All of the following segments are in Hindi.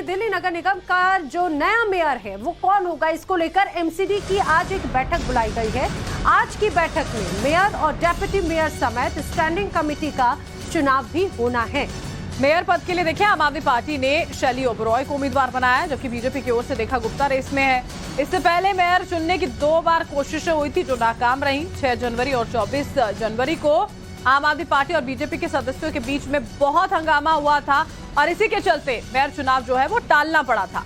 दिल्ली नगर निगम का जो नया मेयर है वो कौन होगा, इसको लेकर एमसीडी की आज एक बैठक बुलाई गई है। आज की बैठक में मेयर और डेप्यूटी मेयर समेत स्टैंडिंग कमेटी का चुनाव भी होना है। मेयर पद के लिए देखिए, आम आदमी पार्टी ने शैली ओबरॉय को उम्मीदवार बनाया है, जबकि बीजेपी की ओर से रेखा गुप्ता रेस में है। इससे पहले मेयर चुनने की 2 बार कोशिशें हुई थी जो नाकाम रही। 6 जनवरी और 24 जनवरी को आम आदमी पार्टी और बीजेपी के सदस्यों के बीच में बहुत हंगामा हुआ था और इसी के चलते मेयर चुनाव जो है वो टालना पड़ा था।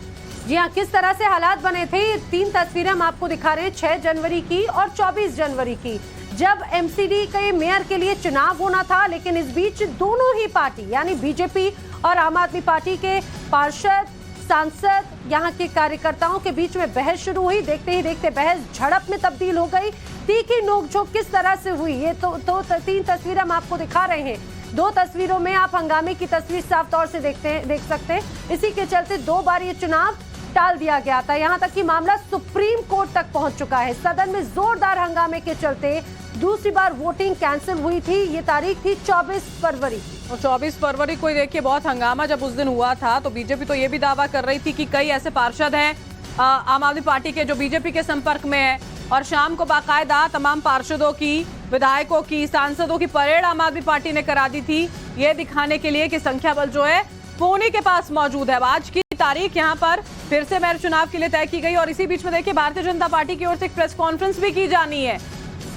जी हाँ, किस तरह से हालात बने थे, 3 तस्वीरें हम आपको दिखा रहे हैं, 6 जनवरी की और 24 जनवरी की, जब एमसीडी के मेयर के लिए चुनाव होना था। लेकिन इस बीच दोनों ही पार्टी यानी बीजेपी और आम आदमी पार्टी के पार्षद, सांसद, यहाँ के कार्यकर्ताओं के बीच में बहस शुरू हुई। देखते ही देखते बहस झड़प में तब्दील हो गई। तीखी नोकझोंक किस तरह से हुई, ये तो 3 तस्वीरें हम आपको दिखा रहे हैं। 2 तस्वीरों में आप हंगामे की तस्वीर साफ तौर से देख सकते हैं। इसी के चलते 2 बार ये चुनाव टाल दिया गया था। यहाँ तक कि मामला सुप्रीम कोर्ट तक पहुंच चुका है। सदन में जोरदार हंगामे के चलते दूसरी बार वोटिंग कैंसिल हुई थी। ये तारीख थी 24 फरवरी और 24 फरवरी को देखिए बहुत हंगामा जब उस दिन हुआ था तो बीजेपी तो ये भी दावा कर रही थी कि कई ऐसे पार्षद हैं आम आदमी पार्टी के जो बीजेपी के संपर्क में है, और शाम को बाकायदा तमाम पार्षदों की, विधायकों की, सांसदों की परेड आम आदमी पार्टी ने करा दी थी, ये दिखाने के लिए कि संख्या बल जो है वो उन्हीं के पास मौजूद है। अब आज की तारीख यहाँ पर फिर से मेयर चुनाव के लिए तय की गई और इसी बीच में देखिए भारतीय जनता पार्टी की ओर से एक प्रेस कॉन्फ्रेंस भी की जानी है।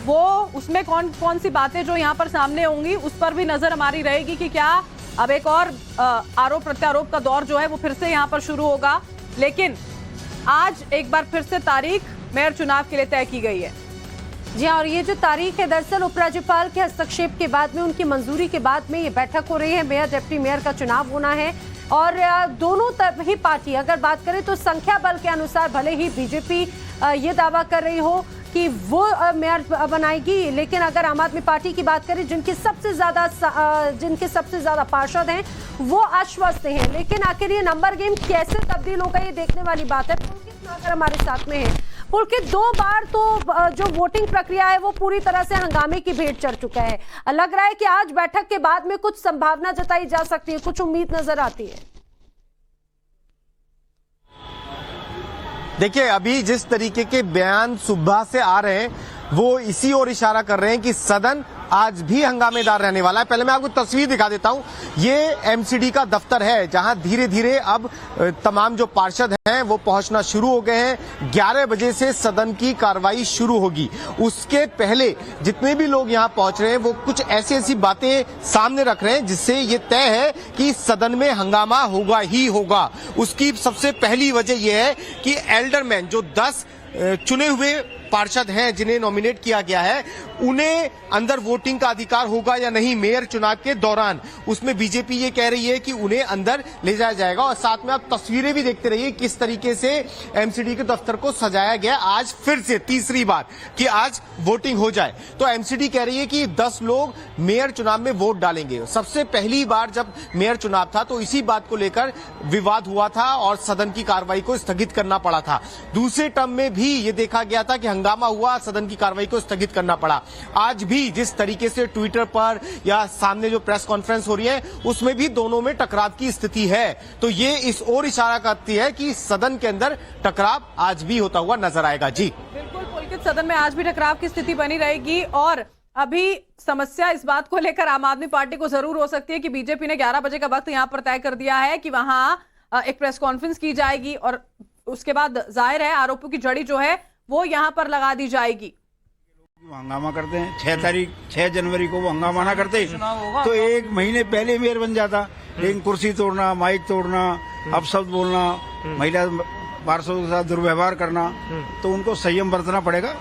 वो उसमें कौन कौन सी बातें जो यहाँ पर सामने होंगी उस पर भी नजर हमारी रहेगी कि क्या अब एक और आरोप प्रत्यारोप का दौर जो है वो फिर से यहाँ पर शुरू होगा। लेकिन आज एक बार फिर से तारीख मेयर चुनाव के लिए तय की गई है। जी हाँ, और ये जो तारीख है दरअसल उपराज्यपाल के हस्तक्षेप के बाद में, उनकी मंजूरी के बाद में ये बैठक हो रही है। मेयर, डिप्टी मेयर का चुनाव होना है और दोनों ही पार्टी अगर बात करें तो संख्या बल के अनुसार भले ही बीजेपी ये दावा कर रही हो कि वो मेयर बनाएगी, लेकिन अगर आम आदमी पार्टी की बात करें जिनके सबसे ज्यादा पार्षद हैं वो आश्वस्त हैं। लेकिन आखिर ये नंबर गेम कैसे तब्दील होगा ये देखने वाली बात है। पुलकित नागर हमारे साथ में है। पुलकित, 2 बार तो जो वोटिंग प्रक्रिया है वो पूरी तरह से हंगामे की भेंट चढ़ चुका है। लग रहा है कि आज बैठक के बाद में कुछ संभावना जताई जा सकती है, कुछ उम्मीद नजर आती है। देखिए, अभी जिस तरीके के बयान सुबह से आ रहे हैं वो इसी ओर इशारा कर रहे हैं कि सदन आज भी हंगामेदार रहने वाला है। पहले मैं आपको तस्वीर दिखा देता हूं। ये एमसीडी का दफ्तर है जहां धीरे धीरे अब तमाम जो पार्षद हैं वो पहुंचना शुरू हो गए हैं। 11 बजे से सदन की कार्रवाई शुरू होगी। उसके पहले जितने भी लोग यहां पहुंच रहे हैं वो कुछ ऐसी बातें सामने रख रहे हैं जिससे ये तय है कि सदन में हंगामा होगा ही होगा। उसकी सबसे पहली वजह यह है कि एल्डरमैन जो 10 चुने हुए पार्षद हैं जिन्हें नॉमिनेट किया गया है, उन्हें अंदर वोटिंग का अधिकार होगा या नहीं मेयर चुनाव के दौरान, उसमें बीजेपी ये कह रही है कि उन्हें अंदर ले जाया जाएगा। और साथ में आप तस्वीरें भी देखते रहिए किस तरीके से एमसीडी के दफ्तर को सजाया गया। आज फिर से तीसरी बार कि आज वोटिंग हो जाए, तो एमसीडी कह रही है कि 10 लोग मेयर चुनाव में वोट डालेंगे। सबसे पहली बार जब मेयर चुनाव था तो इसी बात को लेकर विवाद हुआ था और सदन की कार्रवाई को स्थगित करना पड़ा था। दूसरे टर्म में भी ये देखा गया था कि हंगामा हुआ, सदन की कार्रवाई को स्थगित करना पड़ा। आज भी जिस तरीके से ट्विटर पर या सामने जो प्रेस कॉन्फ्रेंस हो रही है उसमें भी दोनों में टकराव की स्थिति है। तो ये इस ओर इशारा करती है कि सदन के अंदर टकराव आज भी होता हुआ नजर आएगा। जी बिल्कुल पुलकित, सदन में आज भी टकराव की स्थिति बनी रहेगी और अभी समस्या इस बात को लेकर आम आदमी पार्टी को जरूर हो सकती है कि बीजेपी ने 11 बजे का वक्त यहां पर तय कर दिया है कि वहां एक प्रेस कॉन्फ्रेंस की जाएगी और उसके बाद जाहिर है आरोपों की जड़ी जो है वो यहां पर लगा दी जाएगी। हंगामा करते हैं 6 जनवरी को वो हंगामा ना करते तो 1 महीने पहले मेयर बन जाता। लेकिन कुर्सी तोड़ना, माइक तोड़ना, अपशब्द बोलना, महिला पार्षदों के साथ दुर्व्यवहार करना, तो उनको संयम बरतना पड़ेगा।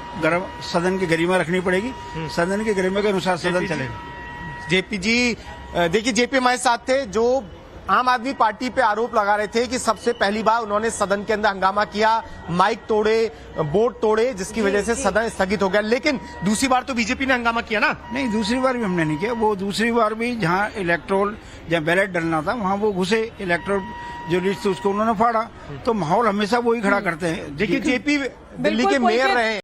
सदन की गरिमा रखनी पड़ेगी। सदन की गरिमा के अनुसार सदन चलेगा। जेपी जी, देखिए जेपी हमारे साथ थे जो आम आदमी पार्टी पे आरोप लगा रहे थे कि सबसे पहली बार उन्होंने सदन के अंदर हंगामा किया, माइक तोड़े, बोर्ड तोड़े, जिसकी वजह से सदन स्थगित हो गया। लेकिन दूसरी बार तो बीजेपी ने हंगामा किया ना? नहीं, दूसरी बार भी हमने नहीं किया। वो दूसरी बार भी जहां इलेक्ट्रोल जहां बैलेट डलना था वहां वो घुसे, इलेक्ट्रोल जो लिस्ट थी उसको उन्होंने फाड़ा। तो माहौल हमेशा वो ही खड़ा करते हैं। देखिए जेपी दिल्ली के मेयर रहे।